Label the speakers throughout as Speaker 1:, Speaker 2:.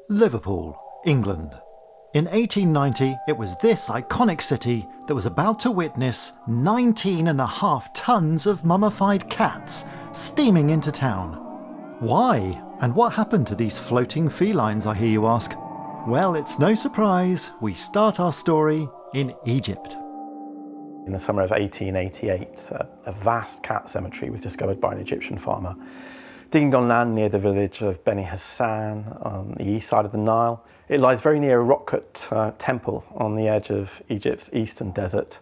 Speaker 1: Liverpool, England. In 1890, it was this iconic city that was about to witness 19.5 tons of mummified cats steaming into town. Why? And what happened to these floating felines, I hear you ask? Well, it's no surprise we start our story in Egypt.
Speaker 2: In the summer of 1888, a vast cat cemetery was discovered by an Egyptian farmer digging on land near the village of Beni Hassan on the east side of the Nile. It lies very near a rock-cut temple on the edge of Egypt's eastern desert,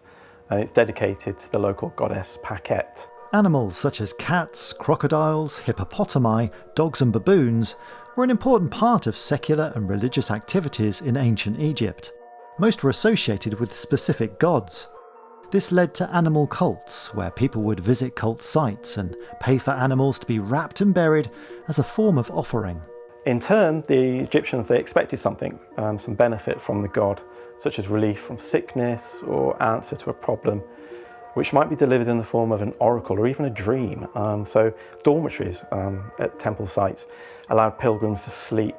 Speaker 2: and it's dedicated to the local goddess Paquette.
Speaker 1: Animals such as cats, crocodiles, hippopotami, dogs and baboons were an important part of secular and religious activities in ancient Egypt. Most were associated with specific gods. This led to animal cults, where people would visit cult sites and pay for animals to be wrapped and buried as a form of offering.
Speaker 2: In turn, the Egyptians, they expected something, some benefit from the god, such as relief from sickness or answer to a problem, which might be delivered in the form of an oracle or even a dream. So dormitories at temple sites allowed pilgrims to sleep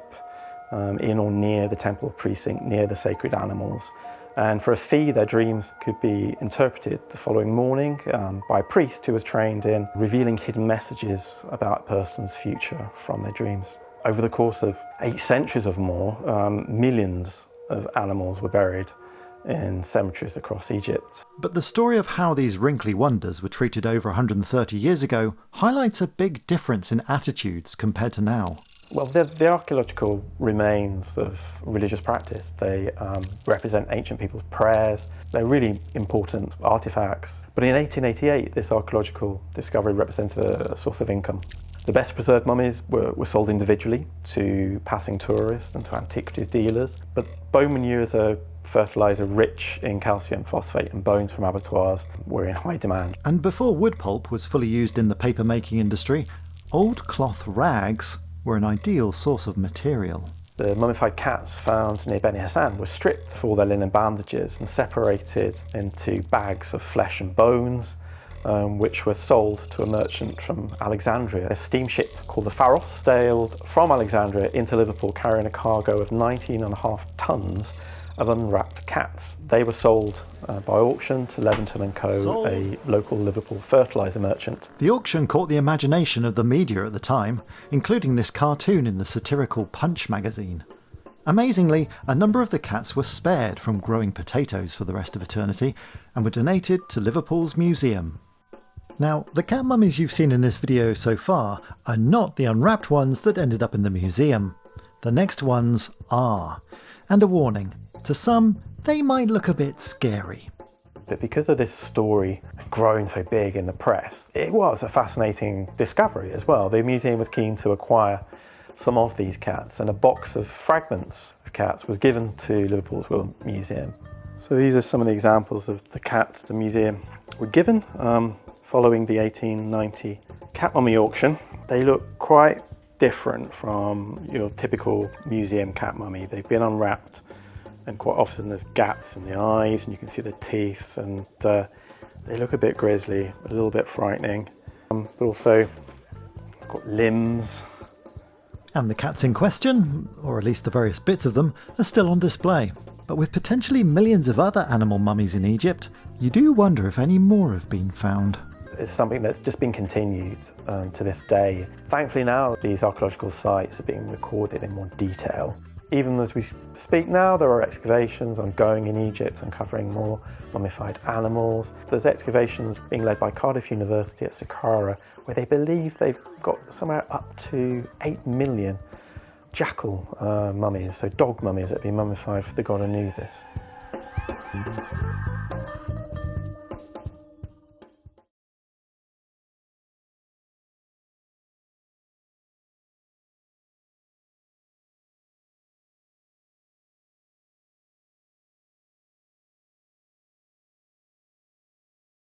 Speaker 2: in or near the temple precinct, near the sacred animals. And for a fee, their dreams could be interpreted the following morning by a priest who was trained in revealing hidden messages about a person's future from their dreams. Over the course of 8 centuries or more, millions of animals were buried in cemeteries across Egypt.
Speaker 1: But the story of how these wrinkly wonders were treated over 130 years ago highlights a big difference in attitudes compared to now.
Speaker 2: Well, the archaeological remains of religious practice. They represent ancient people's prayers. They're really important artifacts. But in 1888, this archaeological discovery represented a source of income. The best preserved mummies were sold individually to passing tourists and to antiquities dealers. But bone manure as a fertiliser rich in calcium, phosphate and bones from abattoirs were in high demand.
Speaker 1: And before wood pulp was fully used in the paper-making industry, old cloth rags were an ideal source of material.
Speaker 2: The mummified cats found near Beni Hassan were stripped of all their linen bandages and separated into bags of flesh and bones, which were sold to a merchant from Alexandria. A steamship called the Pharos sailed from Alexandria into Liverpool carrying a cargo of 19.5 tons of unwrapped cats. They were sold by auction to Leventon & Co, a local Liverpool fertiliser merchant.
Speaker 1: The auction caught the imagination of the media at the time, including this cartoon in the satirical Punch magazine. Amazingly, a number of the cats were spared from growing potatoes for the rest of eternity and were donated to Liverpool's museum. Now, the cat mummies you've seen in this video so far are not the unwrapped ones that ended up in the museum. The next ones are. And a warning, to some, they might look a bit scary.
Speaker 2: But because of this story growing so big in the press, it was a fascinating discovery as well. The museum was keen to acquire some of these cats, and a box of fragments of cats was given to Liverpool's Royal Museum. So these are some of the examples of the cats the museum were given following the 1890 cat mummy auction. They look quite different from your typical museum cat mummy. They've been unwrapped, and quite often there's gaps in the eyes and you can see the teeth, and they look a bit grisly, a little bit frightening, but also got limbs.
Speaker 1: And the cats in question, or at least the various bits of them, are still on display. But with potentially millions of other animal mummies in Egypt, you do wonder if any more have been found.
Speaker 2: It's something that's just been continued to this day. Thankfully now these archaeological sites are being recorded in more detail. Even as we speak now, there are excavations ongoing in Egypt uncovering more mummified animals. There's excavations being led by Cardiff University at Saqqara, where they believe they've got somewhere up to 8 million jackal mummies, so dog mummies that have been mummified for the god Anubis.